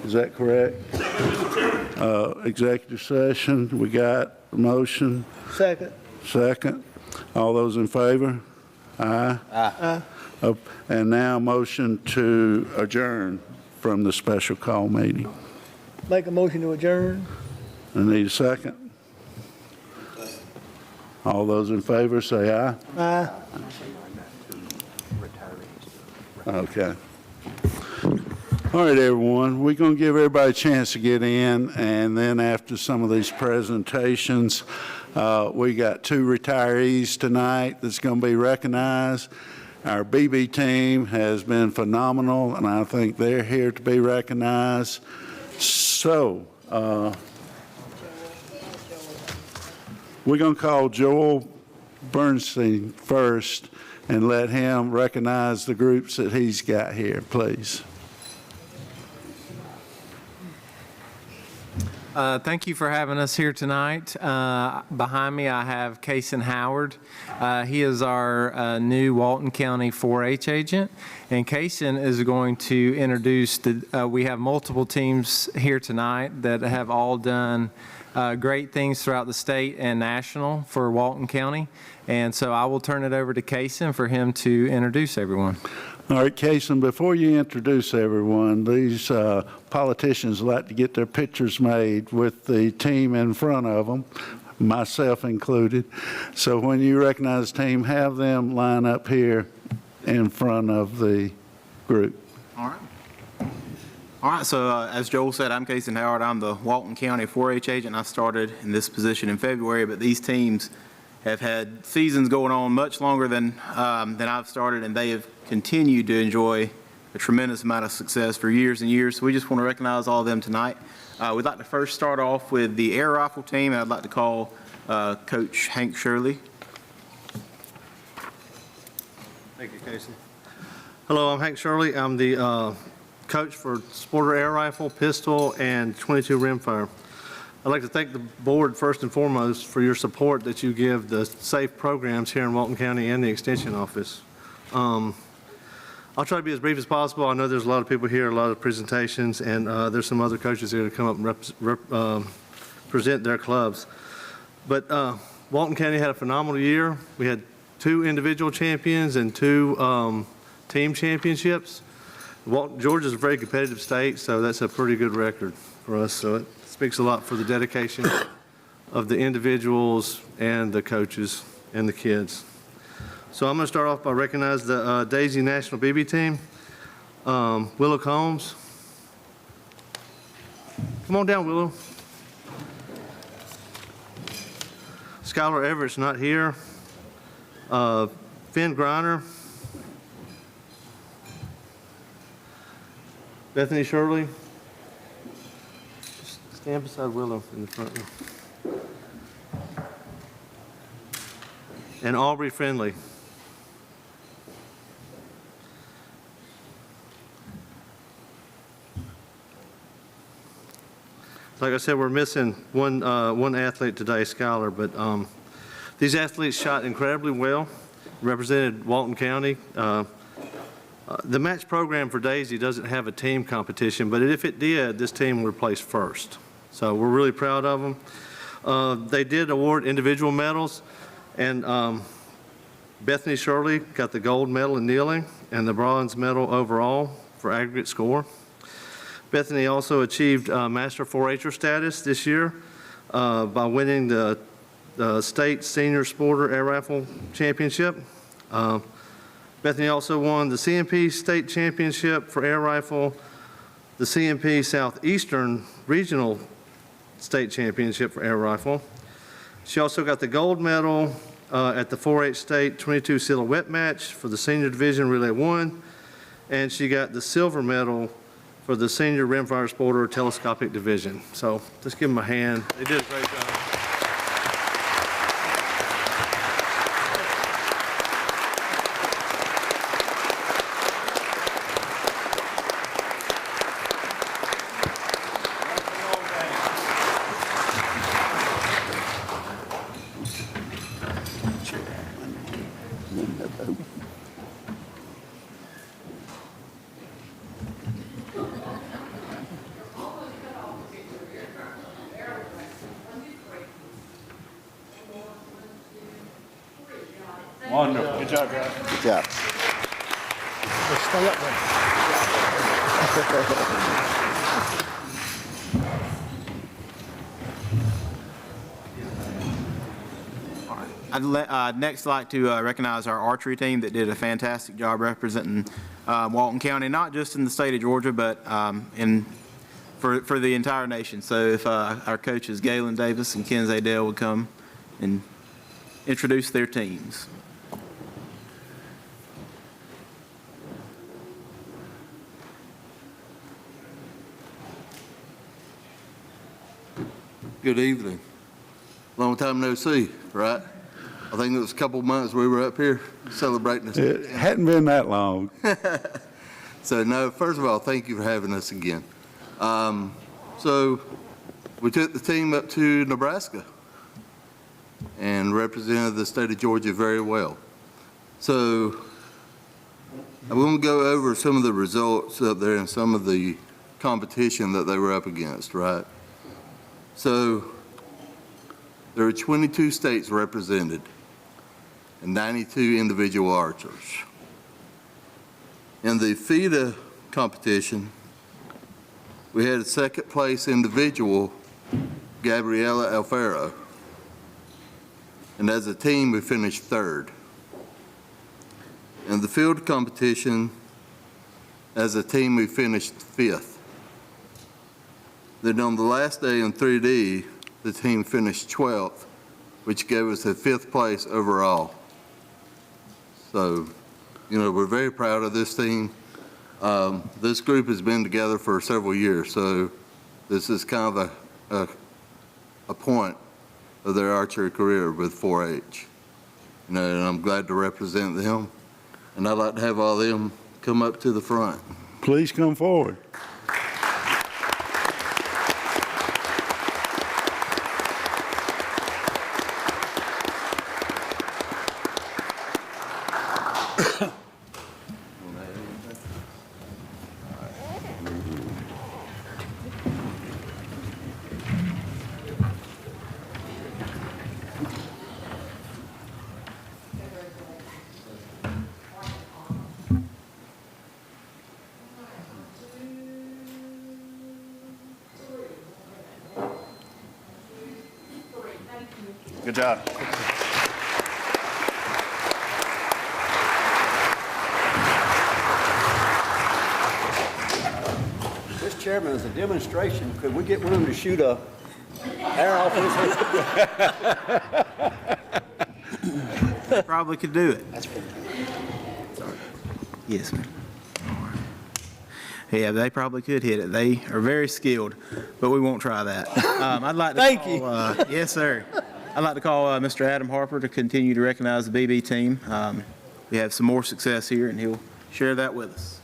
Is that correct? Executive session, we got a motion. Second. Second. All those in favor? Aye. Aye. And now motion to adjourn from the special call meeting. Make a motion to adjourn. I need a second. All those in favor say aye. Aye. Okay. All right, everyone, we're going to give everybody a chance to get in, and then after some of these presentations, we got 2 retirees tonight that's going to be recognized. Our BB team has been phenomenal, and I think they're here to be recognized. So, we're going to call Joel Bernstein first and let him recognize the groups that he's got here, please. Thank you for having us here tonight. Behind me, I have Kason Howard. He is our new Walton County 4-H agent, and Kason is going to introduce we have multiple teams here tonight that have all done great things throughout the state and national for Walton County, and so I will turn it over to Kason for him to introduce everyone. All right, Kason, before you introduce everyone, these politicians like to get their pictures made with the team in front of them, myself included. So when you recognize the team, have them line up here in front of the group. All right, so as Joel said, I'm Kason Howard. I'm the Walton County 4-H agent. I started in this position in February, but these teams have had seasons going on much longer than I've started, and they have continued to enjoy a tremendous amount of success for years and years. So we just want to recognize all of them tonight. We'd like to first start off with the air rifle team. I'd like to call Coach Hank Shirley. Thank you, Casey. Hello, I'm Hank Shirley. I'm the coach for Sporter Air Rifle, Pistol, and 22 Rimfire. I'd like to thank the board first and foremost for your support that you give the SAFE programs here in Walton County and the Extension Office. I'll try to be as brief as possible. I know there's a lot of people here, a lot of presentations, and there's some other coaches here to come up and present their clubs. But Walton County had a phenomenal year. We had 2 individual champions and 2 team championships. Georgia's a very competitive state, so that's a pretty good record for us. So it speaks a lot for the dedication of the individuals and the coaches and the kids. So I'm going to start off by recognizing the Daisy National BB team. Willow Combs. Come on down, Willow. Skylar Everett's not here. Finn Griner. Bethany Shirley. Stand beside Willow in the front row. And Aubrey Friendly. Like I said, we're missing one athlete today, Skylar, but these athletes shot incredibly well, represented Walton County. The match program for Daisy doesn't have a team competition, but if it did, this team would place first. So we're really proud of them. They did award individual medals, and Bethany Shirley got the gold medal in kneeling and the bronze medal overall for aggregate score. Bethany also achieved Master 4-H'er status this year by winning the State Senior Sporter Air Rifle Championship. Bethany also won the CMP State Championship for Air Rifle, the CMP Southeastern Regional State Championship for Air Rifle. She also got the gold medal at the 4-H State 22 Silhouette Match for the Senior Division Relay 1, and she got the silver medal for the Senior Rimfire Sporter Telescopic Division. So just give them a hand. They did a great job. Wonderful. Good job, guys. Good job. Let's stay up there. I'd next like to recognize our archery team that did a fantastic job representing Walton County, not just in the state of Georgia, but for the entire nation. So if our coaches Galen Davis and Ken Zadell would come and introduce their teams. Good evening. Long time no see, right? I think it was a couple months we were up here celebrating this. It hadn't been that long. So no, first of all, thank you for having us again. So we took the team up to Nebraska and represented the state of Georgia very well. So I'm going to go over some of the results up there and some of the competition that they were up against, right? So there are 22 states represented and 92 individual archers. In the FIDA competition, we had a second place individual, Gabriela Alfaro. And as a team, we finished third. In the field competition, as a team, we finished fifth. Then on the last day in 3D, the team finished 12th, which gave us a fifth place overall. So, you know, we're very proud of this team. This group has been together for several years, so this is kind of a point of their archery career with 4-H. You know, and I'm glad to represent them, and I'd like to have all of them come up to the front. Please come forward. Good job. This chairman is a demonstration. Could we get one of them to shoot a arrow off his head? Probably could do it. Yes, ma'am. Yeah, they probably could hit it. They are very skilled, but we won't try that. I'd like to Thank call, you. Yes, sir. I'd like to call Mr. Adam Harper to continue to recognize the BB team. We have some more success here, and he'll share that with us.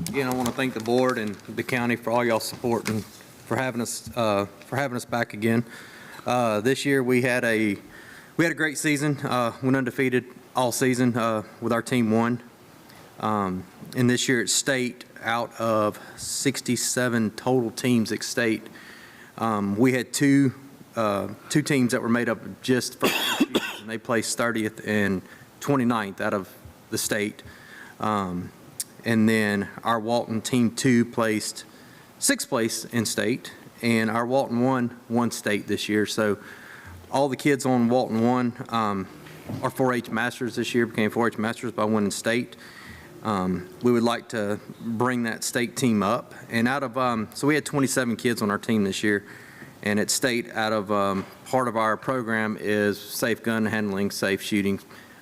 Again, I want to thank the board and the county for all y'all support and for having us back again. This year we had a great season. Went undefeated all season with our team won. And this year at state, out of 67 total teams at state, we had two teams that were made up of just first shooters, and they placed 30th and 29th out of the state. And then our Walton Team 2 placed 6th place in state, and our Walton 1 won state this year. So all the kids on Walton 1 are 4-H masters this year, became 4-H masters by winning state. We would like to bring that state team up. And out of, so we had 27 kids on our team this year. And at state, out of part of our program is safe gun handling, safe shooting.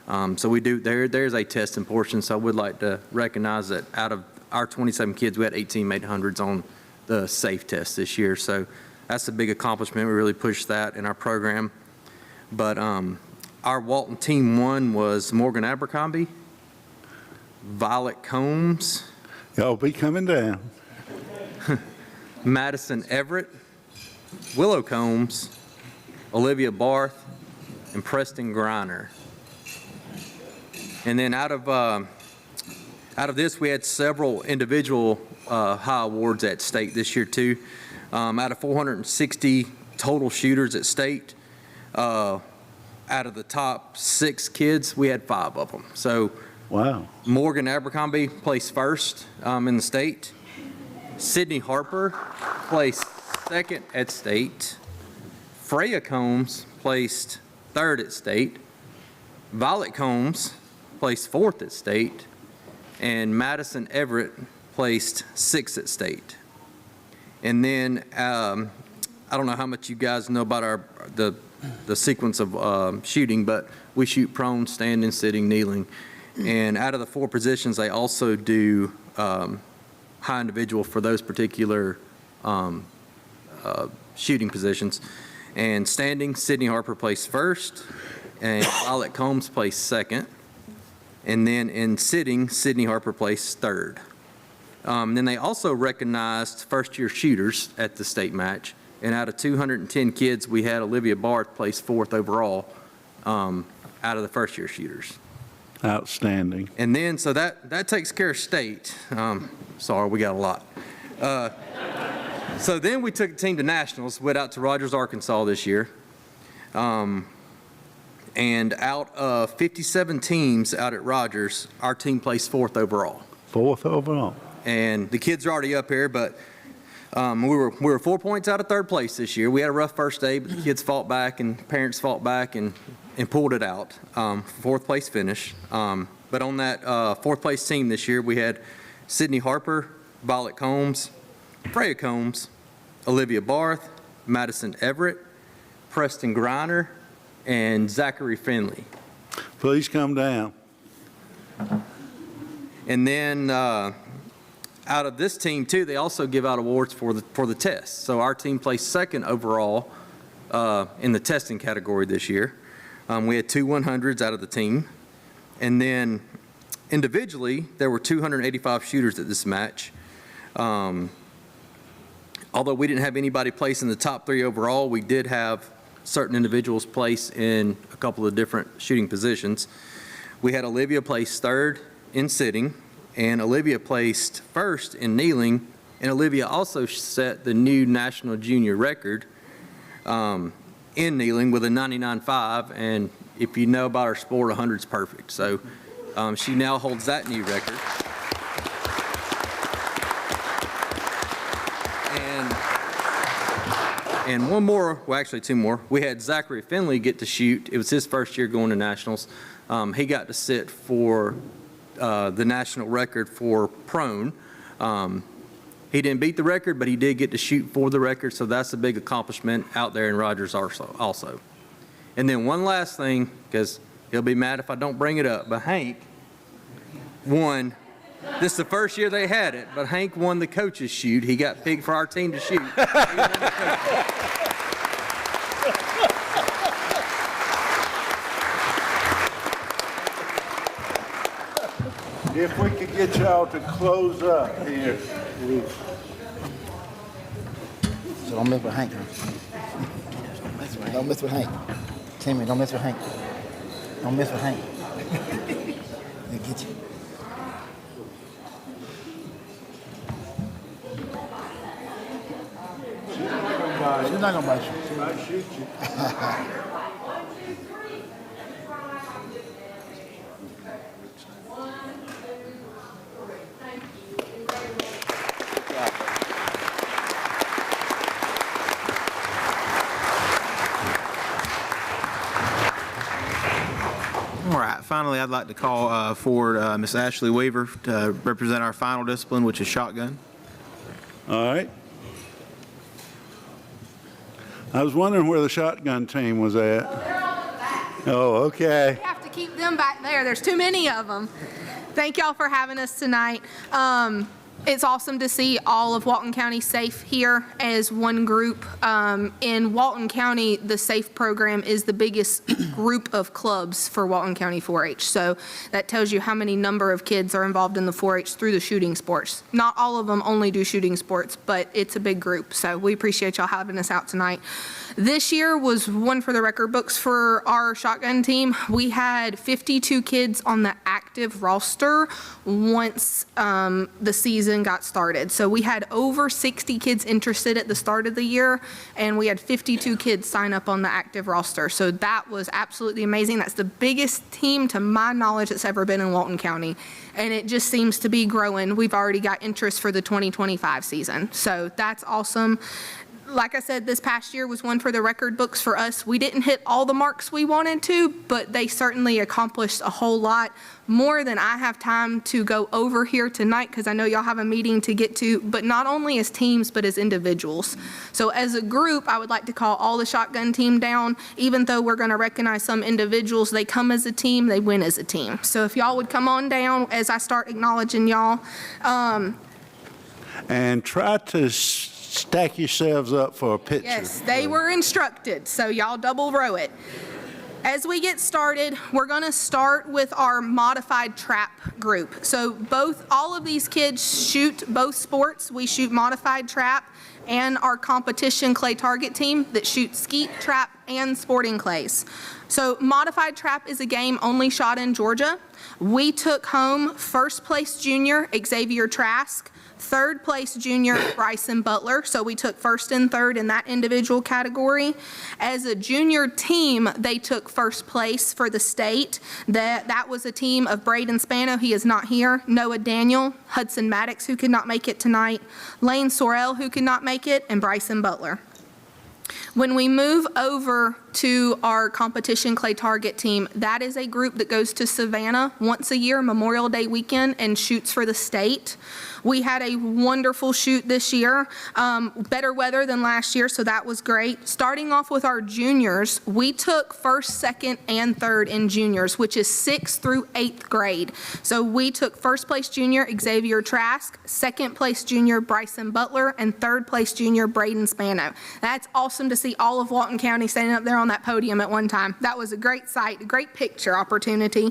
So we do, there's a testing portion. So I would like to recognize that out of our 27 kids, we had 18 made hundreds on the safe test this year. So that's a big accomplishment. We really pushed that in our program. But our Walton Team 1 was Morgan Abercrombie, Violet Combs, Y'all be coming down. Madison Everett, Willow Combs, Olivia Barth, and Preston Griner. And then out of this, we had several individual high awards at state this year too. Out of 460 total shooters at state, out of the top 6 kids, we had 5 of them. So Wow. Morgan Abercrombie placed first in the state. Sydney Harper placed second at state. Freya Combs placed third at state. Violet Combs placed fourth at state. And Madison Everett placed sixth at state. And then, I don't know how much you guys know about the sequence of shooting, but we shoot prone, standing, sitting, kneeling. And out of the 4 positions, they also do high individual for those particular shooting positions. And standing, Sydney Harper placed first, and Violet Combs placed second. And then in sitting, Sydney Harper placed third. Then they also recognized first-year shooters at the state match. And out of 210 kids, we had Olivia Barth place 4th overall out of the first-year shooters. Outstanding. And then, so that takes care of state. Sorry, we got a lot. So then we took the team to nationals, went out to Rogers, Arkansas this year. And out of 57 teams out at Rogers, our team placed 4th overall. 4th overall. And the kids are already up here, but we were 4 points out of 3rd place this year. We had a rough first day, but the kids fought back and parents fought back and pulled it out. 4th place finish. But on that 4th place team this year, we had Sydney Harper, Violet Combs, Freya Combs, Olivia Barth, Madison Everett, Preston Griner, and Zachary Finley. Please come down. And then out of this team too, they also give out awards for the test. So our team placed 2nd overall in the testing category this year. We had 2 100s out of the team. And then individually, there were 285 shooters at this match. Although we didn't have anybody place in the top 3 overall, we did have certain individuals place in a couple of different shooting positions. We had Olivia place 3rd in sitting, and Olivia placed 1st in kneeling, and Olivia also set the new national junior record in kneeling with a 99.5, and if you know about our sport, 100's perfect. So she now holds that new record. And one more, well, actually 2 more. We had Zachary Finley get to shoot. It was his first year going to nationals. He got to sit for the national record for prone. He didn't beat the record, but he did get to shoot for the record, so that's a big accomplishment out there in Rogers also. And then one last thing, because he'll be mad if I don't bring it up, but Hank won. This is the first year they had it, but Hank won the coaches shoot. He got picked for our team to shoot. If we could get y'all to close up here. So don't mess with Hank. Don't mess with Hank. Timmy, don't mess with Hank. Don't mess with Hank. He'll get you. She's not gonna bite you. I shoot you. All right, finally, I'd like to call forward Miss Ashley Weaver to represent our final discipline, which is shotgun. All right. I was wondering where the shotgun team was at. They're all in the back. Oh, okay. We have to keep them back there. There's too many of them. Thank y'all for having us tonight. It's awesome to see all of Walton County safe here as one group. In Walton County, the SAFE program is the biggest group of clubs for Walton County 4-H. So that tells you how many number of kids are involved in the 4-H through the shooting sports. Not all of them only do shooting sports, but it's a big group. So we appreciate y'all having us out tonight. This year was one for the record books for our shotgun team. We had 52 kids on the active roster once the season season got started. So we had over 60 kids interested at the start of the year, and we had 52 kids sign up on the active roster. So that was absolutely amazing. That's the biggest team, to my knowledge, that's ever been in Walton County. And it just seems to be growing. We've already got interest for the 2025 season. So that's awesome. Like I said, this past year was one for the record books for us. We didn't hit all the marks we wanted to, but they certainly accomplished a whole lot, more than I have time to go over here tonight, because I know y'all have a meeting to get to, but not only as teams, but as individuals. So as a group, I would like to call all the shotgun team down. Even though we're going to recognize some individuals, they come as a team, they win as a team. So if y'all would come on down as I start acknowledging y'all. And try to stack yourselves up for a picture. Yes, they were instructed, so y'all double row it. As we get started, we're going to start with our modified trap group. So all of these kids shoot both sports. We shoot modified trap, and our competition clay target team that shoots skeet, trap, and sporting clays. So modified trap is a game only shot in Georgia. We took home first place junior Xavier Trask, third place junior Bryson Butler. So we took first and third in that individual category. As a junior team, they took first place for the state. That was a team of Braden Spano, he is not here, Noah Daniel, Hudson Maddox, who could not make it tonight, Lane Sorrell, who could not make it, and Bryson Butler. When we move over to our competition clay target team, that is a group that goes to Savannah once a year, Memorial Day weekend, and shoots for the state. We had a wonderful shoot this year, better weather than last year, so that was great. Starting off with our juniors, we took first, second, and third in juniors, which is 6th through 8th grade. So we took first place junior Xavier Trask, second place junior Bryson Butler, and third place junior Braden Spano. That's awesome to see all of Walton County standing up there on that podium at one time. That was a great sight, a great picture opportunity.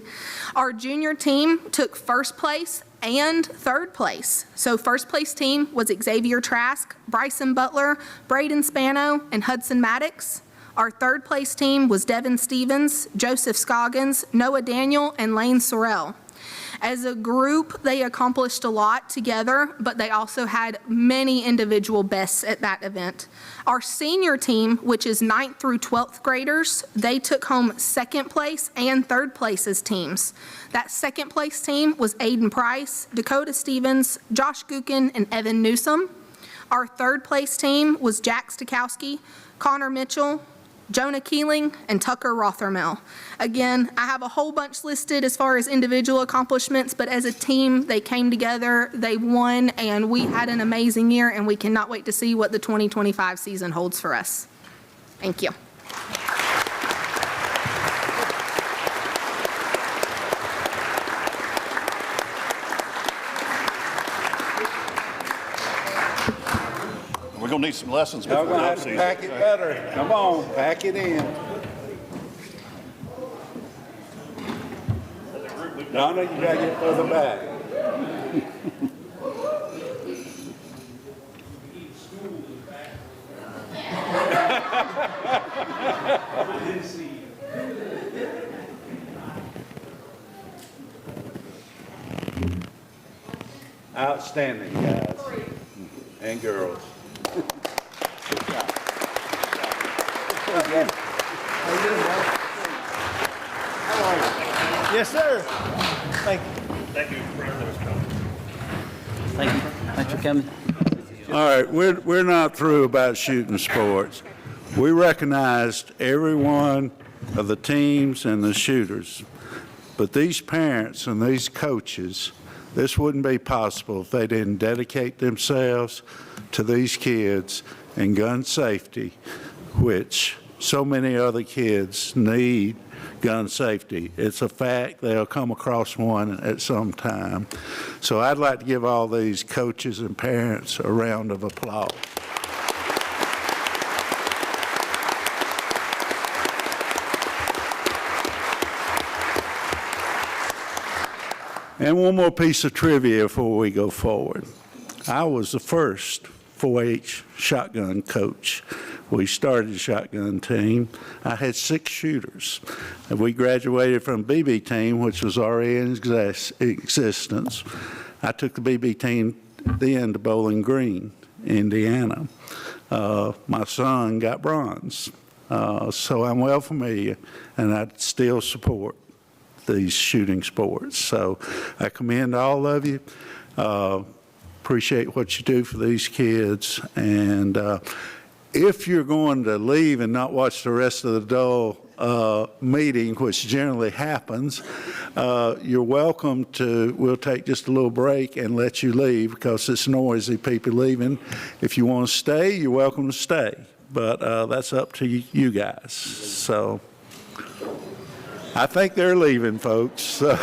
Our junior team took first place and third place. So first place team was Xavier Trask, Bryson Butler, Braden Spano, and Hudson Maddox. Our third place team was Devin Stevens, Joseph Scoggins, Noah Daniel, and Lane Sorrell. As a group, they accomplished a lot together, but they also had many individual bests at that event. Our senior team, which is 9th through 12th graders, they took home second place and third place as teams. That second place team was Aiden Price, Dakota Stevens, Josh Gukin, and Evan Newsom. Our third place team was Jack Stakowski, Connor Mitchell, Jonah Keeling, and Tucker Rothermel. Again, I have a whole bunch listed as far as individual accomplishments, but as a team, they came together, they won, and we had an amazing year, and we cannot wait to see what the 2025 season holds for us. Thank you. We're going to need some lessons Y'all before gonna the have to offseason. pack it better. Come on, pack it in. Donna, you gotta get further back. Outstanding, guys and girls. Yes, sir. Thank you. Thank you for everything that's coming. Thank you. Thanks for coming. All right, we're not through about shooting sports. We recognized every one of the teams and the shooters, but these parents and these coaches, this wouldn't be possible if they didn't dedicate themselves to these kids and gun safety, which so many other kids need gun safety. It's a fact. They'll come across one at some time. So I'd like to give all these coaches and parents a round of applause. And one more piece of trivia before we go forward. I was the first 4-H shotgun coach. We started the shotgun team. I had 6 shooters. And we graduated from BB team, which was already in existence. I took the BB team then to Bowling Green, Indiana. My son got bronze. So I'm well familiar, and I still support these shooting sports. So I commend all of you. Appreciate what you do for these kids. And if you're going to leave and not watch the rest of the Dole meeting, which generally happens, you're welcome to, we'll take just a little break and let you leave because it's noisy, people leaving. If you want to stay, you're welcome to stay. But that's up to you guys. So I think they're leaving, folks. So.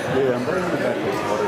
Yeah, I'm bringing it back this water.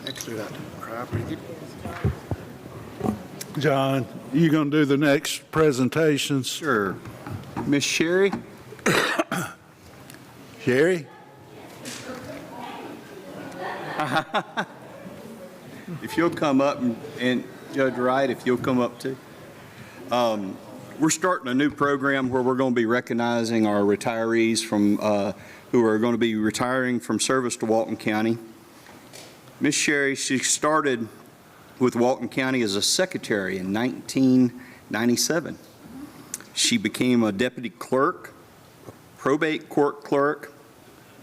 Actually, that cry pretty good. John, you going to do the next presentations? Sure. Miss Sherry? Sherry? If you'll come up and Judge Wright, if you'll come up too. We're starting a new program where we're going to be recognizing our retirees from who are going to be retiring from service to Walton County. Miss Sherry, she started with Walton County as a secretary in 1997. She became a deputy clerk, probate court clerk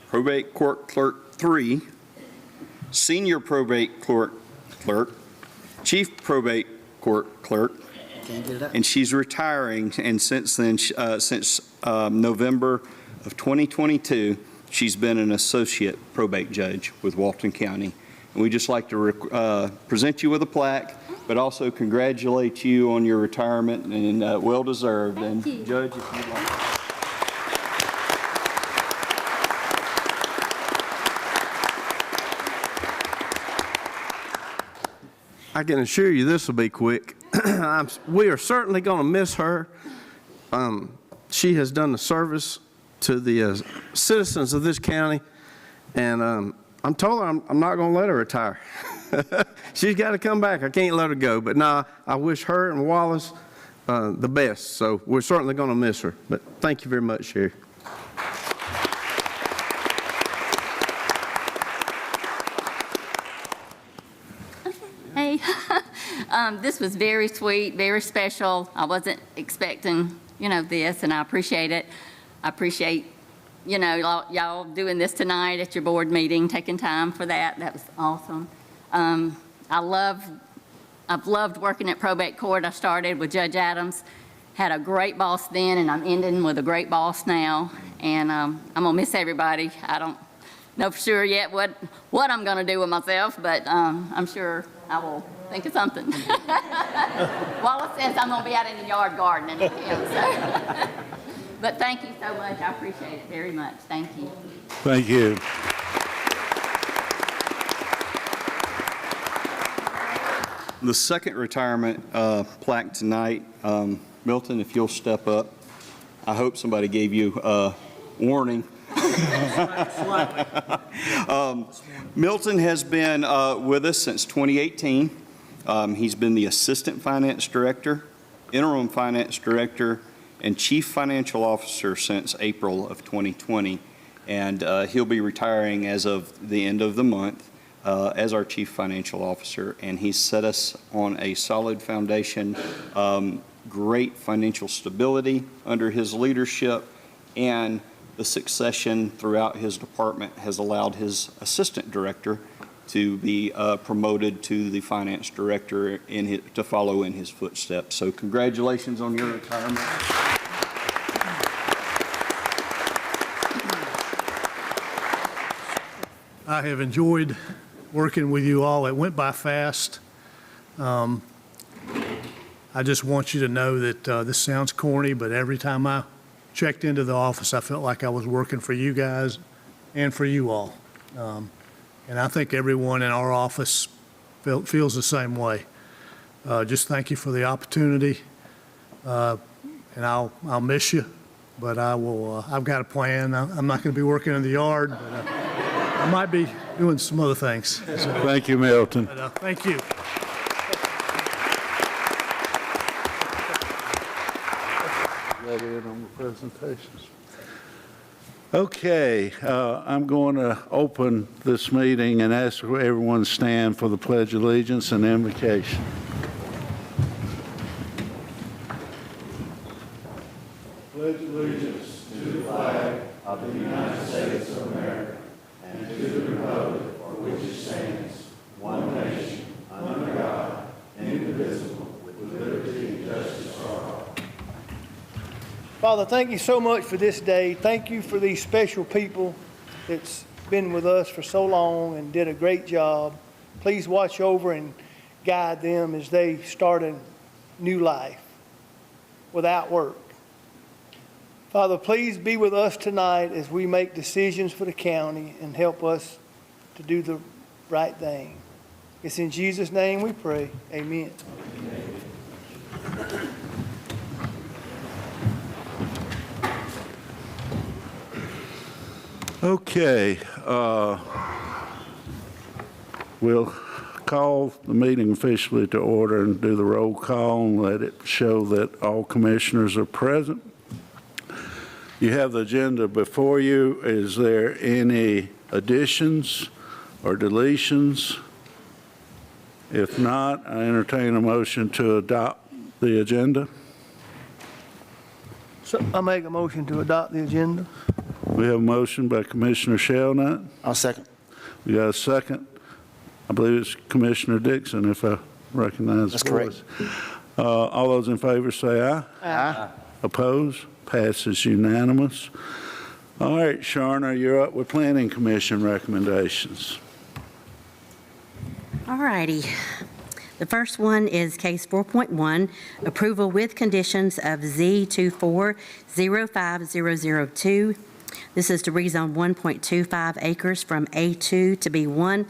3, senior probate court clerk, chief probate court clerk, and she's retiring. And since then, since November of 2022, she's been an associate probate judge with Walton County. And we'd just like to present you with a plaque, but also congratulate you on your retirement, and well-deserved. And Judge, if you'd like. I can assure you this will be quick. We are certainly going to miss her. She has done the service to the citizens of this county, and I'm told her I'm not going to let her retire. She's got to come back. I can't let her go. But no, I wish her and Wallace the best. So we're certainly going to miss her. But thank you very much, Sherry. Hey, this was very sweet, very special. I wasn't expecting, this, and I appreciate it. I appreciate, y'all doing this tonight at your board meeting, taking time for that. That was awesome. I've loved working at probate court. I started with Judge Adams, had a great boss then, and I'm ending with a great boss now. And I'm gonna miss everybody. I don't know for sure yet what I'm gonna do with myself, but I'm sure I will think of something. Wallace says I'm going to be out in the yard gardening with him, so. But thank you so much. I appreciate it very much. Thank you. Thank you. The second retirement plaque tonight, Milton, if you'll step up. I hope somebody gave you a warning. Milton has been with us since 2018. He's been the Assistant Finance Director, Interim Finance Director, and Chief Financial Officer since April of 2020. And he'll be retiring as of the end of the month as our Chief Financial Officer. And he's set us on a solid foundation, great financial stability under his leadership, and the succession throughout his department has allowed his Assistant Director to be promoted to the Finance Director to follow in his footsteps. So congratulations on your retirement. I have enjoyed working with you all. It went by fast. I just want you to know that this sounds corny, but every time I checked into the office, I felt like I was working for you guys and for you all. And I think everyone in our office feels the same way. Just thank you for the opportunity. And I'll miss you, but I will, I've got a plan. I'm not going to be working in the yard, but I might be doing some other things. So, Thank you, Milton. but, thank you. That it on the presentations? Okay, I'm going to open this meeting and ask everyone to stand for the Pledge of Allegiance and invocation. Pledge allegiance to the flag of the United States of America and to the republic for which it stands, one nation, under God, indivisible, with liberty and justice for all. Father, thank you so much for this day. Thank you for these special people that's been with us for so long and did a great job. Please watch over and guide them as they start a new life without work. Father, please be with us tonight as we make decisions for the county and help us to do the right thing. It's in Jesus' name we pray. Amen. Okay, we'll call the meeting officially to order and do the roll call and let it show that all commissioners are present. You have the agenda before you. Is there any additions or deletions? If not, I entertain a motion to adopt the agenda. So I make a motion to adopt the agenda. We have a motion by Commissioner Shelnut. I'll second. We got a second. I believe it's Commissioner Dixon, if I recognize the voice. That's correct. All those in favor say aye. Aye. Opposed? Passes unanimous. All right, Sharna, you're up with Planning Commission recommendations. All righty. The first one is case 4.1, approval with conditions of Z2405002. This is to rezone 1.25 acres from A2 to B1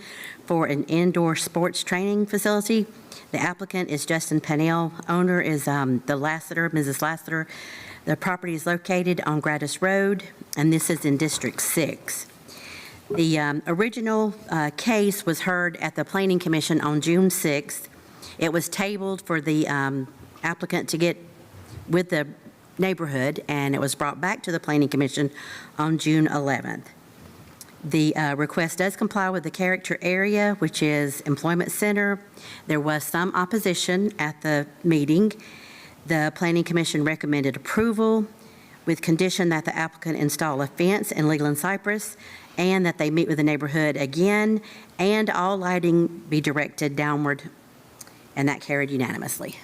for an indoor sports training facility. The applicant is Justin Pennell. Owner is the Lassiter, Mrs. Lassiter. The property is located on Gratis Road, and this is in District 6. The original case was heard at the Planning Commission on June 6th. It was tabled for the applicant to get with the neighborhood, and it was brought back to the Planning Commission on June 11th. The request does comply with the character area, which is Employment Center. There was some opposition at the meeting. The Planning Commission recommended approval with condition that the applicant install a fence in Leland Cypress and that they meet with the neighborhood again, and all lighting be directed downward, and that carried unanimously.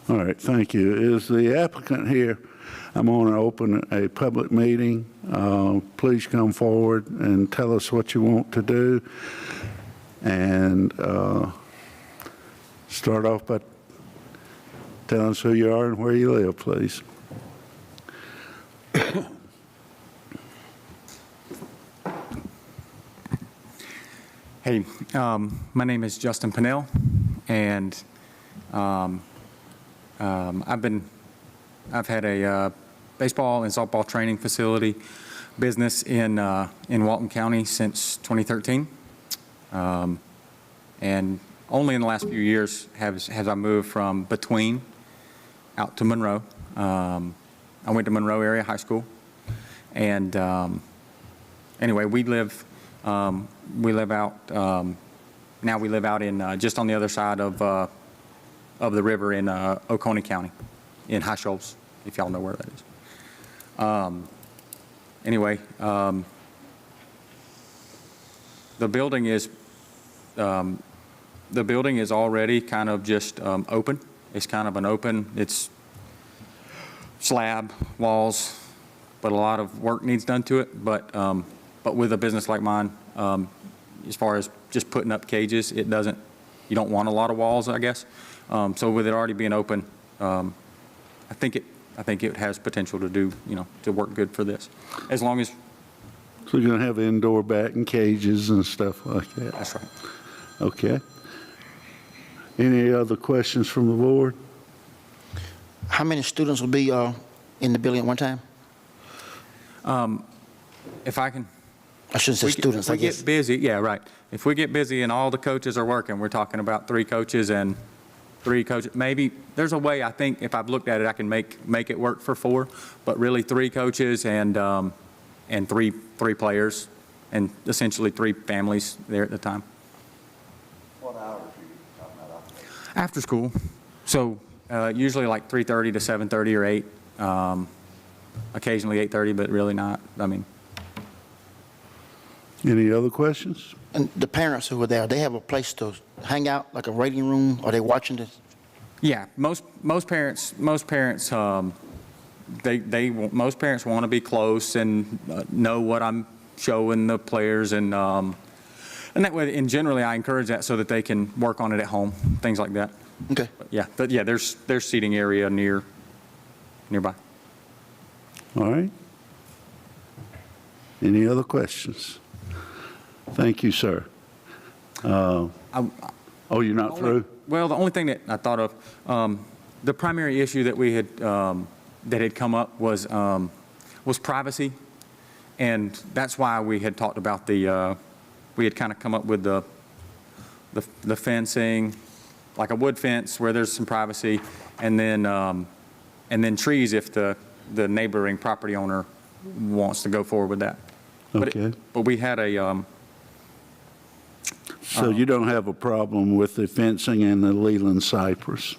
All right, thank you. Is the applicant here? I'm going to open a public meeting. Please come forward and tell us what you want to do. And Start off by telling us who you are and where you live, please. Hey, my name is Justin Pennell, and I've had a baseball and softball training facility business in Walton County since 2013, and only in the last few years has I moved from between out to Monroe. I went to Monroe area high school, and anyway, we live out now we live out in just on the other side of the river in Oconee County, in High Shoals, if y'all know where that is. Anyway, the building is already kind of just open. It's kind of an open. It's slab walls, but a lot of work needs done to it. But with a business like mine, as far as just putting up cages, you don't want a lot of walls, I guess. So with it already being open, I think it has potential to do, to work good for this, as long as. So you're going to have indoor batting cages and stuff like that? That's right. Okay. Any other questions from the board? How many students will be in the building at one time? If I can. I shouldn't say students, I guess. If we get busy, yeah, right. If we get busy and all the coaches are working, we're talking about 3 coaches and 3 coaches. Maybe there's a way, I think, if I've looked at it, I can make it work for 4, but really 3 coaches and 3 players, and essentially 3 families there at the time. What hours are you talking about? After school. So usually like 3:30 to 7:30 or 8. Occasionally 8:30, but really not. I mean. Any other questions? And the parents who are there, they have a place to hang out, like a waiting room? Are they watching this? Yeah, most parents most parents want to be close and know what I'm showing the players, and that way. And generally, I encourage that so that they can work on it at home, things like that. Okay. But yeah, there's seating area nearby. All right. Any other questions? Thank you, sir. You're not through? Well, the only thing that I thought of, the primary issue that we had that had come up was privacy, and that's why we had talked about we had kind of come up with the fencing, like a wood fence where there's some privacy, and then trees if the neighboring property owner wants to go forward with that. Okay. But we had a. So you don't have a problem with the fencing and the Leland cypress?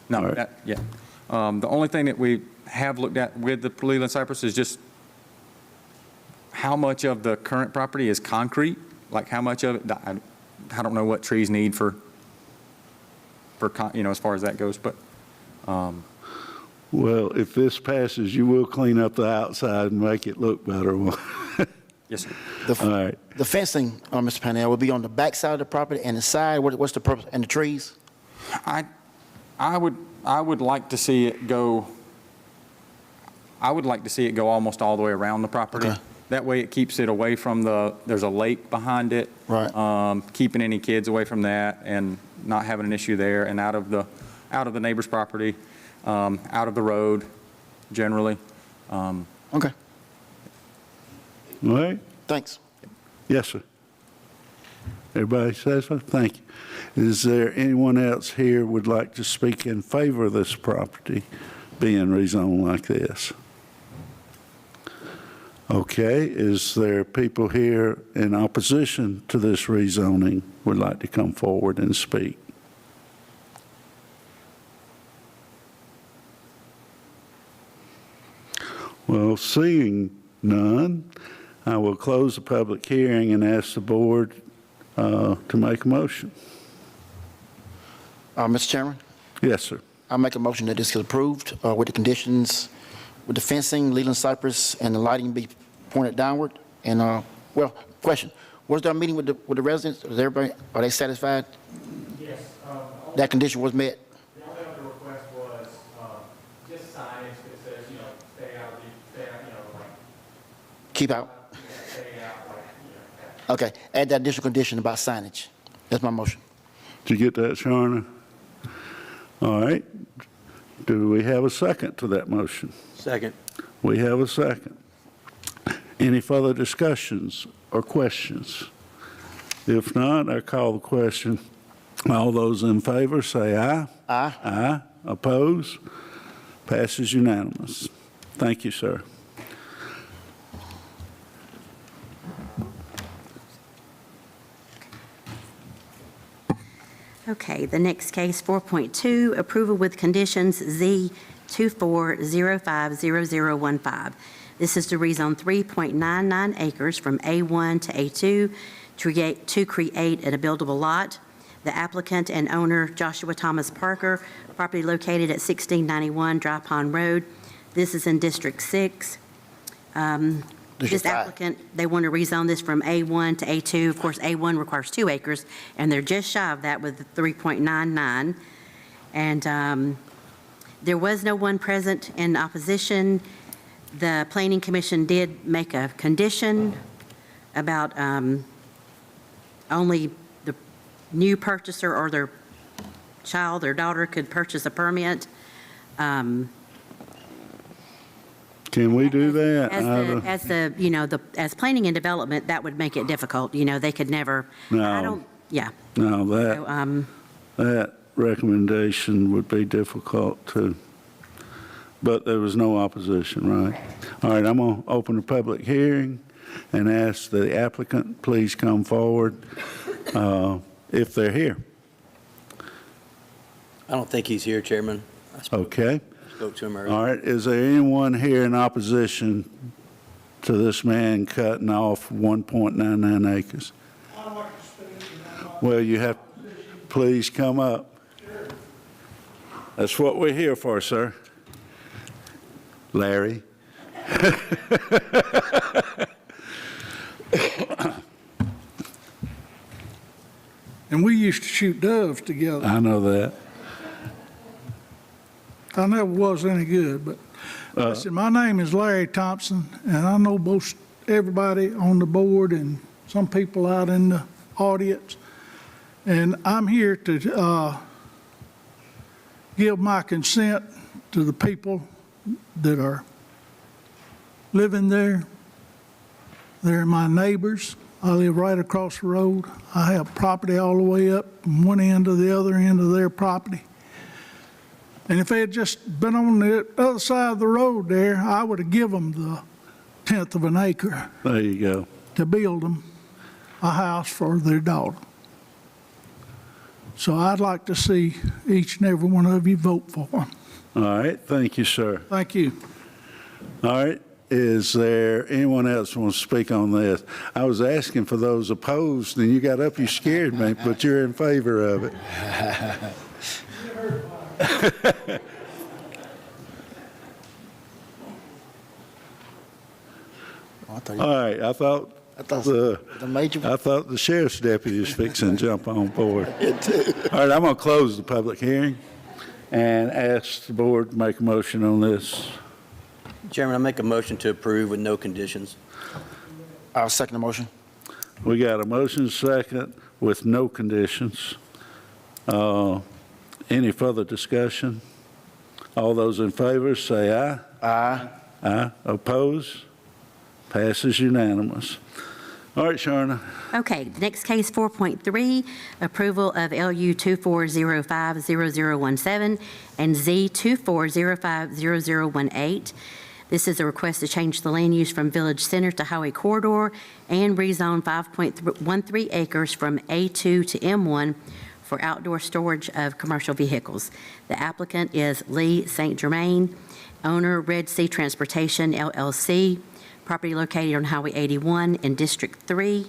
No, Right. yeah. The only thing that we have looked at with the Leland cypress is just how much of the current property is concrete, like how much of it, I don't know what trees need for as far as that goes, but. Well, if this passes, you will clean up the outside and make it look better. Yes, sir. All right. The fencing, Mr. Pennell, will be on the back side of the property and the side. What's the purpose? And the trees? I would like to see it go. I would like to see it go almost all the way around the property. Okay. That way, it keeps it away from there's a lake behind it. Right. Keeping any kids away from that and not having an issue there, and out of the neighbor's property, out of the road, generally. Okay. All right. Thanks. Yes, sir. Everybody satisfied? Thank you. Is there anyone else here would like to speak in favor of this property being rezoned like this? Okay. Is there people here in opposition to this rezoning would like to come forward and speak? Well, seeing none, I will close the public hearing and ask the board to make a motion. Mr. Chairman, Yes, sir. I make a motion that this is approved with the conditions, with the fencing, Leland cypress, and the lighting be pointed downward. And, question, was there a meeting with the residents? Is everybody, are they satisfied? Yes, That condition was met? The only other request was just signage that says, stay out, Keep out? stay out, Okay, add that additional condition about signage. That's my motion. Did you get that, Sharna? All right. Do we have a second to that motion? Second. We have a second. Any further discussions or questions? If not, I call the question. All those in favor, say aye. Aye. Aye. Oppose? Passes unanimous. Thank you, sir. Okay, the next case, 4.2, approval with conditions Z24050015. This is to rezone 3.99 acres from A1 to A2 to create a buildable lot. The applicant and owner, Joshua Thomas Parker, property located at 1691 Dry Pond Road. This is in District 6. This applicant, they want to rezone this from A1 to A2. Of course, A1 requires 2 acres, and they're just shy of that with the 3.99. And there was no one present in opposition. The Planning Commission did make a condition about only the new purchaser or their child or daughter could purchase a permit. Can we do that? As planning and development, that would make it difficult. They could never. No. Yeah. No, So, that recommendation would be difficult too. But there was no opposition, right? All right, I'm going to open the public hearing and ask the applicant, please come forward if they're here. I don't think he's here, Chairman. Okay. Spoke to him earlier. All right, is there anyone here in opposition to this man cutting off 1.99 acres? Well, you have, please come up. That's what we're here for, sir. Larry. And we used to shoot doves together. I know that. I never was any good, but listen, my name is Larry Thompson, and I know most everybody on the board and some people out in the audience. And I'm here to give my consent to the people that are living there. They're my neighbors. I live right across the road. I have property all the way up from one end to the other end of their property. And if they had just been on the other side of the road there, I would have given them the 1/10 of an acre There you go. to build them a house for their daughter. So I'd like to see each and every one of you vote for them. All right, thank you, sir. Thank you. All right, is there anyone else who wants to speak on this? I was asking for those opposed, and you got up, you scared me, but you're in favor of it. All right, I thought the sheriff's deputy was fixing to jump on board. All right, I'm going to close the public hearing and ask the board to make a motion on this. Chairman, I make a motion to approve with no conditions. I'll second the motion. We got a motion second with no conditions. Any further discussion? All those in favor say aye. Aye. Aye. Oppose? Passes unanimous. All right, Sharna. Okay, the next case, 4.3, approval of LU 24050017 and Z 24050018. This is a request to change the land use from Village Center to Highway Corridor and rezone 5.13 acres from A2 to M1 for outdoor storage of commercial vehicles. The applicant is Lee St. Germain, owner Red Sea Transportation LLC, property located on Highway 81 in District 3.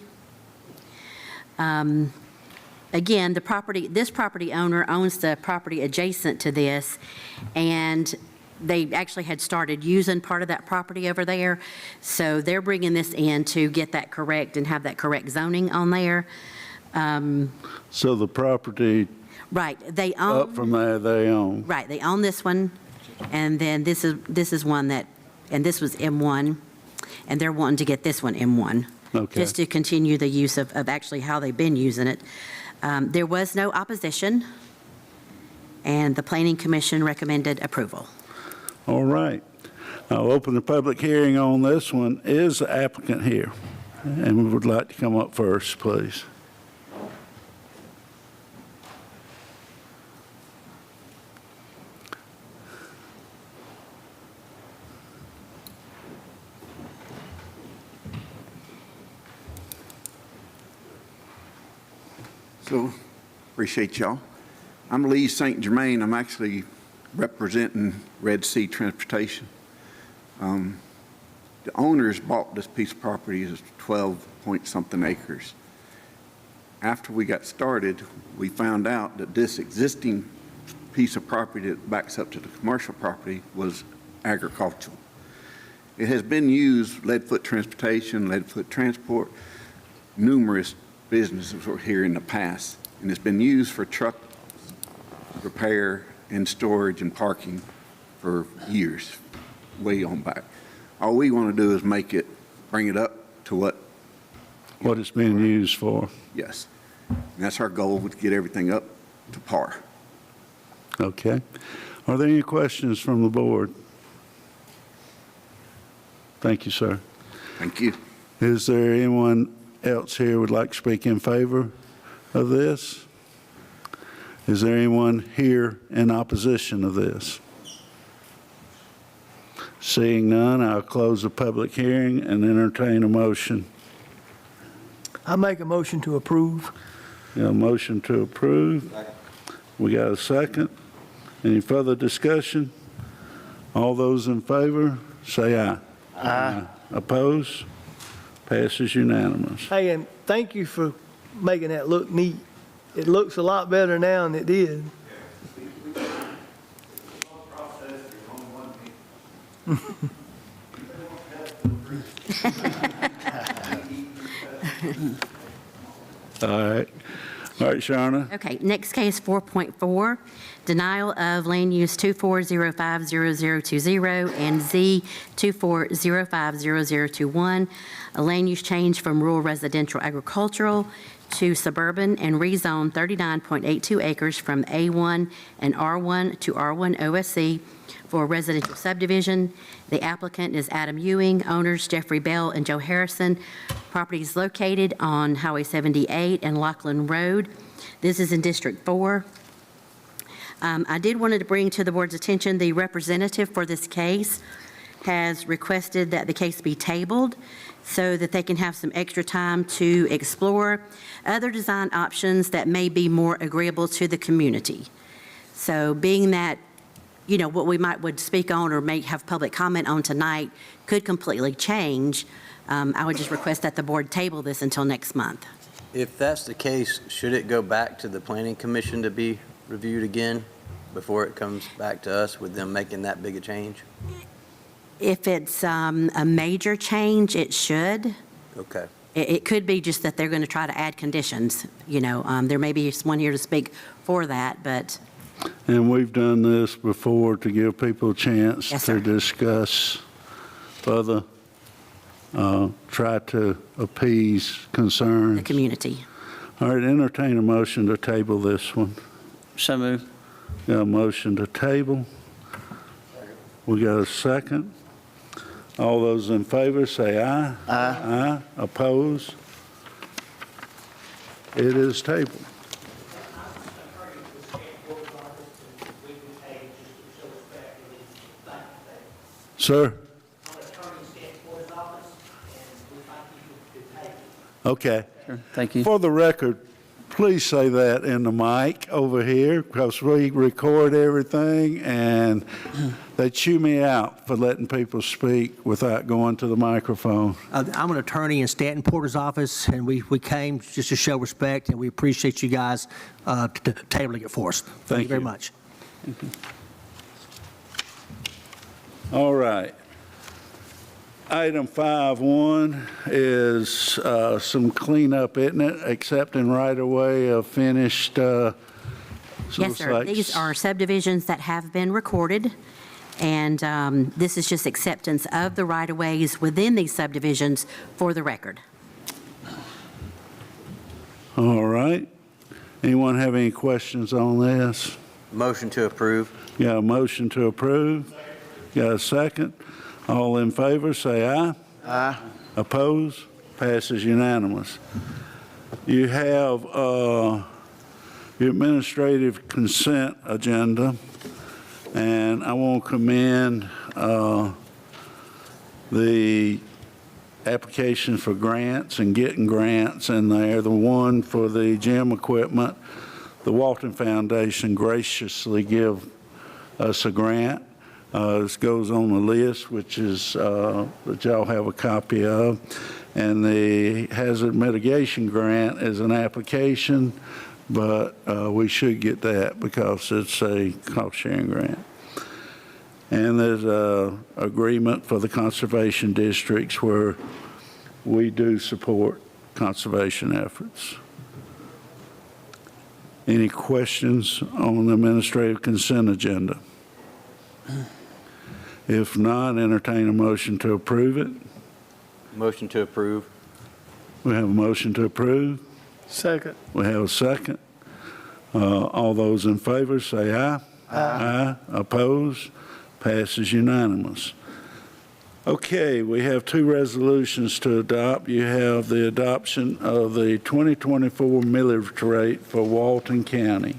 Again, this property owner owns the property adjacent to this, and they actually had started using part of that property over there. So they're bringing this in to get that correct and have that correct zoning on there. So the property Right, they own. Up from there, they own. Right, they own this one, and then this is one that, and this was M1, and they're wanting to get this one M1. Okay. Just to continue the use of actually how they've been using it. There was no opposition, and the Planning Commission recommended approval. All right. I'll open the public hearing on this one. Is the applicant here? And we would like to come up first, please. So, appreciate y'all. I'm Lee St. Germain. I'm actually representing Red Sea Transportation. The owners bought this piece of property as 12-point-something acres. After we got started, we found out that this existing piece of property that backs up to the commercial property was agricultural. It has been used, Leadfoot Transportation, Leadfoot Transport, numerous businesses were here in the past, and it's been used for truck repair and storage and parking for years, way on back. All we want to do is bring it up to what it's being used for. Yes. And that's our goal, to get everything up to par. Okay. Are there any questions from the board? Thank you, sir. Thank you. Is there anyone else here would like to speak in favor of this? Is there anyone here in opposition of this? Seeing none, I'll close the public hearing and entertain a motion. I make a motion to approve. Got a motion to approve. We got a second. Any further discussion? All those in favor, say aye. Aye. Oppose? Passes unanimous. Hey, and thank you for making that look neat. It looks a lot better now than it did. All right. All right, Sharna. Okay, next case, 4.4, denial of land use 24050020 and Z 24050021, a land use change from rural residential agricultural to suburban and rezone 39.82 acres from A1 and R1 to R1 OSC for a residential subdivision. The applicant is Adam Ewing, owners Jeffrey Bell and Joe Harrison. Property is located on Highway 78 and Lachlan Road. This is in District 4. I did want to bring to the board's attention the representative for this case has requested that the case be tabled so that they can have some extra time to explore other design options that may be more agreeable to the community. So being that, you know, what we would speak on or may have public comment on tonight could completely change, I would just request that the board table this until next month. If that's the case, should it go back to the Planning Commission to be reviewed again before it comes back to us with them making that big a change? If it's a major change, it should. Okay. It could be just that they're going to try to add conditions. You know, there may be someone here to speak for that, but. And we've done this before to give people a chance to discuss further, try to appease concerns. The community. All right, entertain a motion to table this one. So moved. Got a motion to table. We got a second. All those in favor say aye. Aye. Aye. Oppose? It is tabled. Sir? Okay. Sure. Thank you. For the record, please say that in the mic over here because we record everything and they chew me out for letting people speak without going to the microphone. I'm an attorney in Stanton Porter's office, and we came just to show respect, and we appreciate you guys tabling it for us. Thank you very much. Thank you. All right. Item 5.1 is some cleanup, isn't it? Accepting right-of-way of finished Yes, sir. These are subdivisions that have been recorded, and this is just acceptance of the right-of-ways within these subdivisions for the record. All right. Anyone have any questions on this? Motion to approve. Got a motion to approve? Got a second? All in favor, say aye. Aye. Opposed? Passes unanimous. You have your administrative consent agenda, and I want to commend the applications for grants and getting grants in there. The one for the gym equipment, the Walton Foundation graciously give us a grant. This goes on the list, which is that y'all have a copy of. And the hazard mitigation grant is an application, but we should get that because it's a cost-sharing grant. And there's an agreement for the conservation districts where we do support conservation efforts. Any questions on the administrative consent agenda? If not, entertain a motion to approve it. Motion to approve. We have a motion to approve. Second. We have a second. All those in favor say aye. Aye. Opposed? Passes unanimous. Okay, we have two resolutions to adopt. You have the adoption of the 2024 millage rate for Walton County.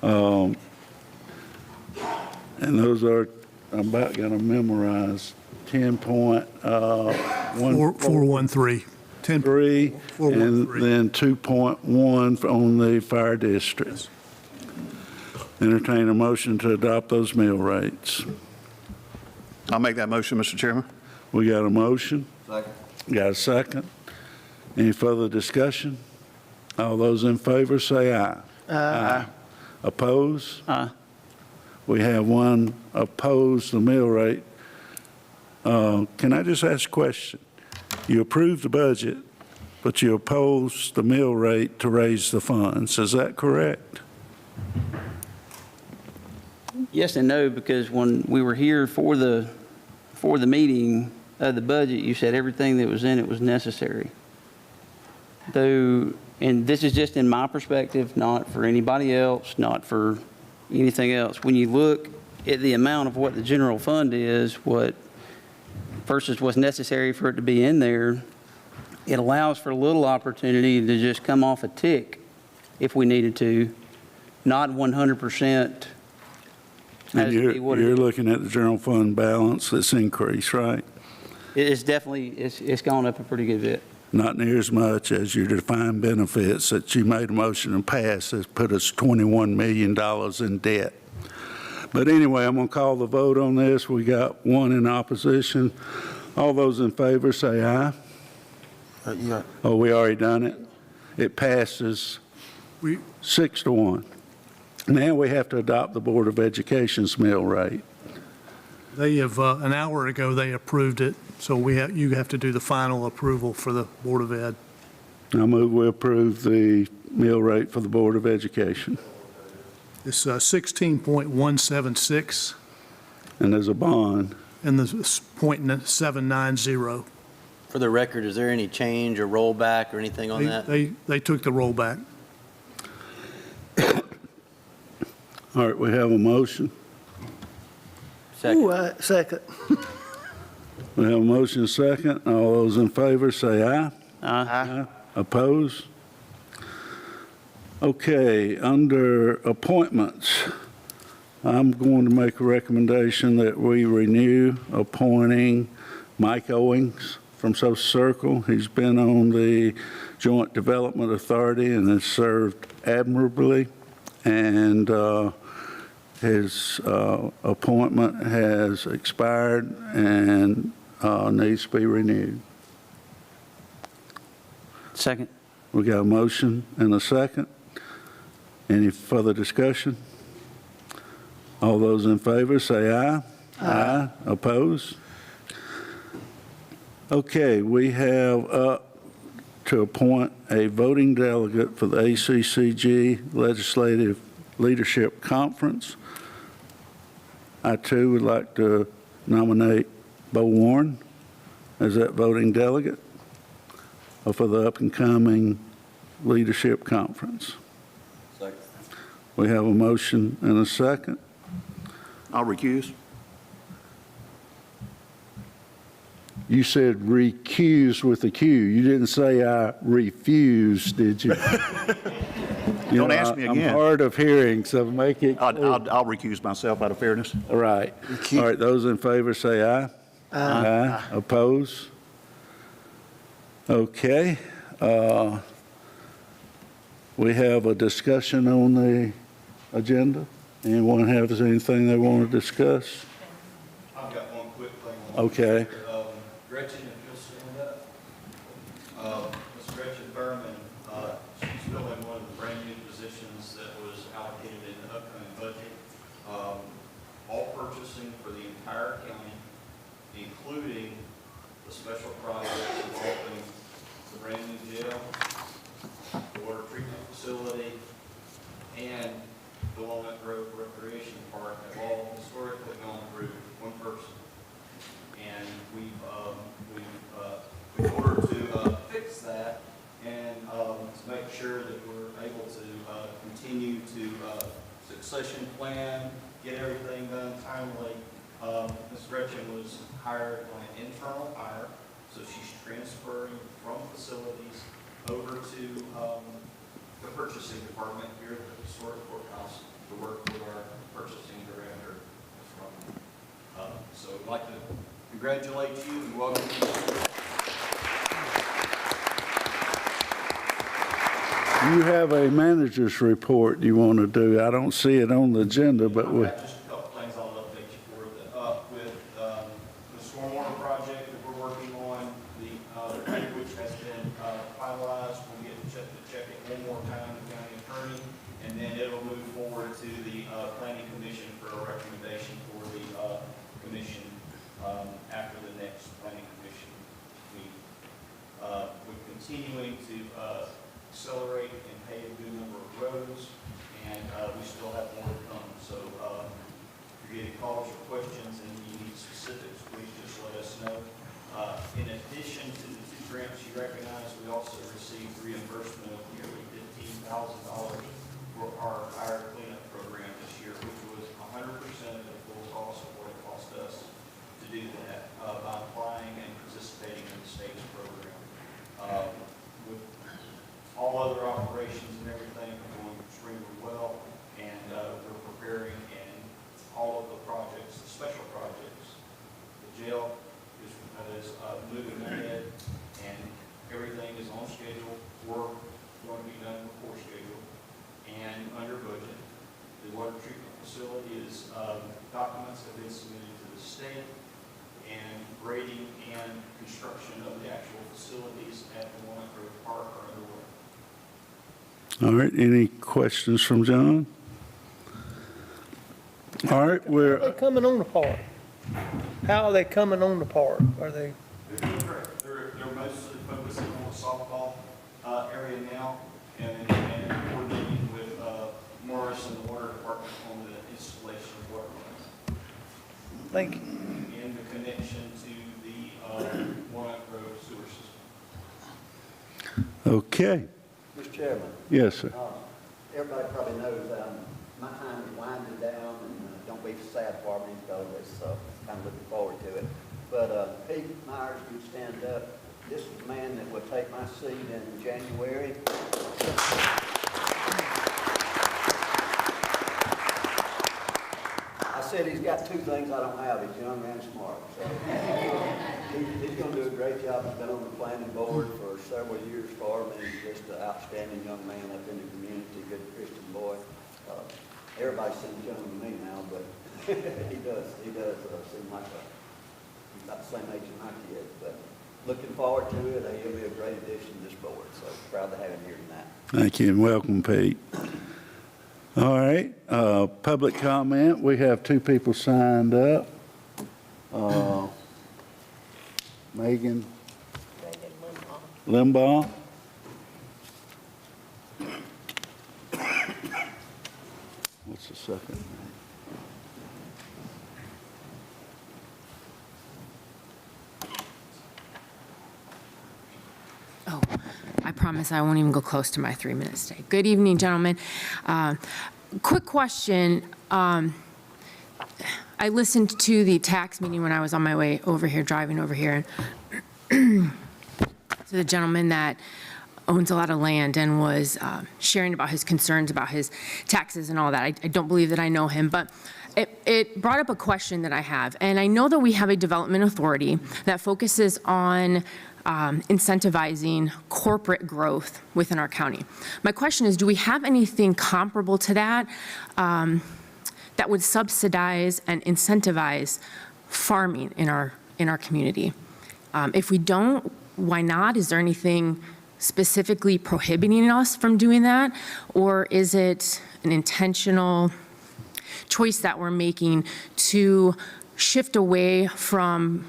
And those are, I'm about going to memorize 413. 3, and then 2.1 on the fire district. Entertain a motion to adopt those mill rates. I'll make that motion, Mr. Chairman. We got a motion? Second. Got a second? Any further discussion? All those in favor say aye. Aye. Oppose? Aye. We have one opposed the mill rate. Can I just ask a question? You approved the budget, but you opposed the mill rate to raise the funds. Is that correct? Yes and no, because when we were here for the meeting of the budget, you said everything that was in it was necessary. Though, and this is just in my perspective, not for anybody else, not for anything else. When you look at the amount of what the general fund is, versus what's necessary for it to be in there, it allows for a little opportunity to just come off a tick if we needed to, not 100%. And you're looking at the general fund balance that's increased, right? It's definitely, it's gone up a pretty good bit. Not near as much as your defined benefits that you made a motion and passed has put us $21 million in debt. But anyway, I'm going to call the vote on this. We got one in opposition. All those in favor say aye. Yeah. Oh, we already done it? It passes 6-1. Now we have to adopt the Board of Education's mill rate. They have, an hour ago, they approved it, so you have to do the final approval for the Board of Ed. I move we approve the mill rate for the Board of Education. It's 16.176. And there's a bond. And the .790. For the record, is there any change or rollback or anything on that? They took the rollback. All right, we have a motion. Second. Ooh, second. We have a motion second. All those in favor say aye. Aye. Oppose? Okay, under appointments, I'm going to make a recommendation that we renew appointing Mike Owings from Social Circle. He's been on the Joint Development Authority and has served admirably, and his appointment has expired and needs to be renewed. Second. We got a motion and a second. Any further discussion? All those in favor say aye. Aye. Oppose? Okay, we have up to appoint a voting delegate for the ACCG Leadership Conference. I too would like to nominate Bo Warren as that voting delegate for the up-and-coming Leadership Conference. Second. We have a motion and a second. I'll recuse. You said recuse with a Q. You didn't say I refuse, did you? Don't ask me again. I'm hard of hearing, so make it clear. I'll recuse myself out of fairness. All right. All right, those in favor say aye. Aye. Oppose? Okay. We have a discussion on the agenda. Anyone have anything they want to discuss? I've got one quick thing. Okay. Gretchen, if you'll stand up. Ms. Gretchen Berman, she's filling one of the brand new positions that was allocated in the upcoming budget. All purchasing for the entire county, including the special projects involving the brand new jail, the water treatment facility, and the Walnut Grove Recreation Park have all historically gone through one person. And we've in order to fix that and to make sure that we're able to continue to succession plan, get everything done timely, Ms. Gretchen was hired on an internal hire, so she's transferring from facilities over to the purchasing department here at the historic courthouse to work with our purchasing director. So I'd like to congratulate you and welcome you. You have a manager's report you want to do. I don't see it on the agenda, but we. Just a couple things I'll update you for. With the stormwater project that we're working on, the language has been finalized. We'll get to check it one more time with the county attorney, and then it'll move forward to the planning commission for a recommendation for the commission after the next planning commission meeting. We're continuing to accelerate and pave a good number of roads, and we still have more to come. So if you're getting calls or questions and you need specifics, please just let us know. In addition to the two grants you recognize, we also received reimbursement of nearly $15,000 for our fire cleanup program this year, which was 100% of the full cost of what it cost us to do that by applying and participating in the state's program. With all other operations and everything are going extremely well, and we're preparing and all of the projects, the special projects. The jail is moving ahead, and everything is on schedule. Work going to be done before schedule and under budget. The water treatment facility is documents have been submitted to the state, and grading and construction of the actual facilities at the Walnut Grove Park are underway. All right, any questions from John? All right, How are they coming on the park? How are they coming on the park? Are they? They're mostly focusing on the softball area now, and coordinating with Morris and the water department on the installation of water lines. Thank you. And the connection to the Walnut Grove sewer system. Okay. Mr. Chairman. Yes, sir. Everybody probably knows my time is winding down, and don't be sad for me because it's kind of looking forward to it. But Pete Myers, you stand up. This is the man that will take my seat in January. I said he's got two things I don't have. He's young and smart. So he's going to do a great job. He's been on the planning board for several years for me. He's just an outstanding young man up in the community, good Christian boy. Everybody seems young to me now, but he does seem like he's about the same age as my kid. But looking forward to it. He'll be a great addition to this board. So proud to have him here tonight. Thank you, and welcome, Pete. All right, public comment. We have two people signed up. Megan Limbaugh. second. Oh, I promise I won't even go close to my 3 minutes today. Good evening, gentlemen. Quick question. I listened to the tax meeting when I was on my way over here, driving over here, and to the gentleman that owns a lot of land and was sharing about his concerns about his taxes and all that. I don't believe that I know him, but it brought up a question that I have. And I know that we have a development authority that focuses on incentivizing corporate growth within our county. My question is, do we have anything comparable to that that would subsidize and incentivize farming in our community? If we don't, why not? Is there anything specifically prohibiting us from doing that? Or is it an intentional choice that we're making to shift away from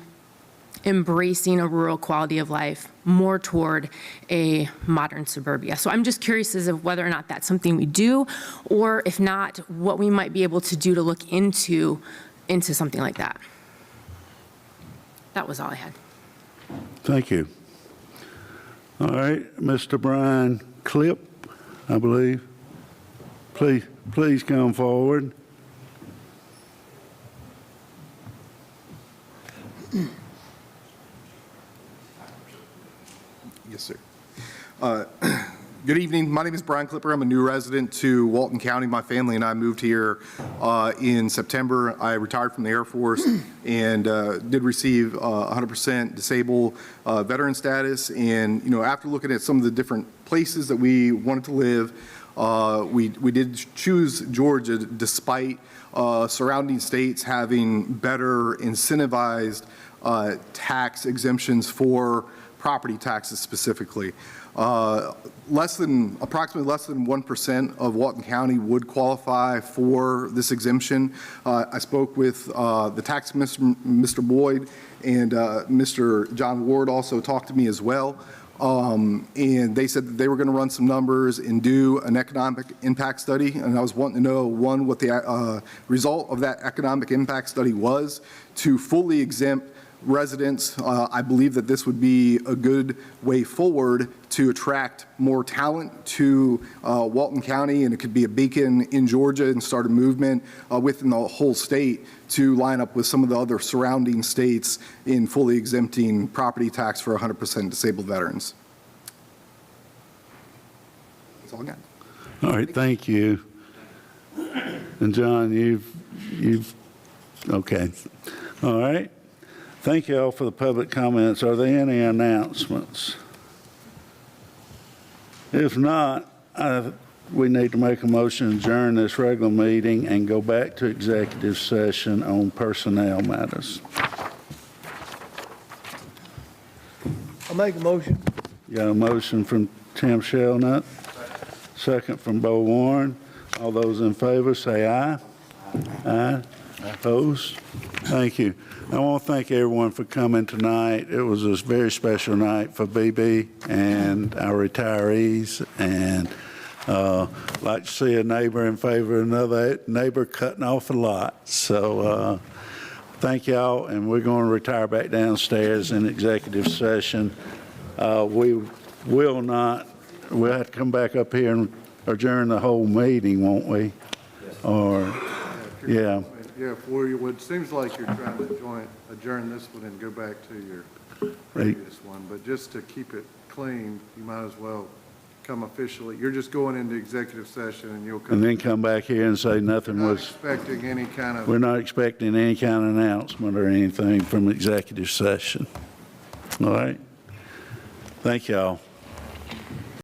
embracing a rural quality of life more toward a modern suburbia? So I'm just curious as to whether or not that's something we do, or if not, what we might be able to do to look into something like that. That was all I had. Thank you. All right, Mr. Brian Clipp, I believe. Please come forward. Yes, sir. Good evening. My name is Brian Clipper. I'm a new resident to Walton County. My family and I moved here in September. I retired from the Air Force and did receive 100% disabled veteran status. And, you know, after looking at some of the different places that we wanted to live, we did choose Georgia despite surrounding states having better incentivized tax exemptions for property taxes specifically. Approximately less than 1% of Walton County would qualify for this exemption. I spoke with the tax commissioner, Mr. Boyd, and Mr. John Ward also talked to me as well. And they said that they were going to run some numbers and do an economic impact study. And I was wanting to know, one, what the result of that economic impact study was to fully exempt residents. I believe that this would be a good way forward to attract more talent to Walton County, and it could be a beacon in Georgia and start a movement within the whole state to line up with some of the other surrounding states in fully exempting property tax for 100% disabled veterans. That's all I got. All right, thank you. And John, you've, okay. All right. Thank you all for the public comments. Are there any announcements? If not, we need to make a motion to adjourn this regular meeting and go back to executive session on personnel matters. I'll make a motion. Got a motion from Tim Shelnut, second from Bo Warren. All those in favor say aye. Aye. Opposed? Thank you. I want to thank everyone for coming tonight. It was a very special night for BB and our retirees, and like to see a neighbor in favor of another neighbor cutting off a lot. So thank y'all, and we're going to retire back downstairs in executive session. We'll have to come back up here and adjourn the whole meeting, won't we? Or, yeah. Yeah, for you, it seems like you're trying to adjourn this one and go back to your previous one, but just to keep it clean, you might as well come officially. You're just going into executive session and you'll come. And then come back here and say nothing was. Expecting any kind of. We're not expecting any kind of announcement or anything from executive session. All right? Thank y'all.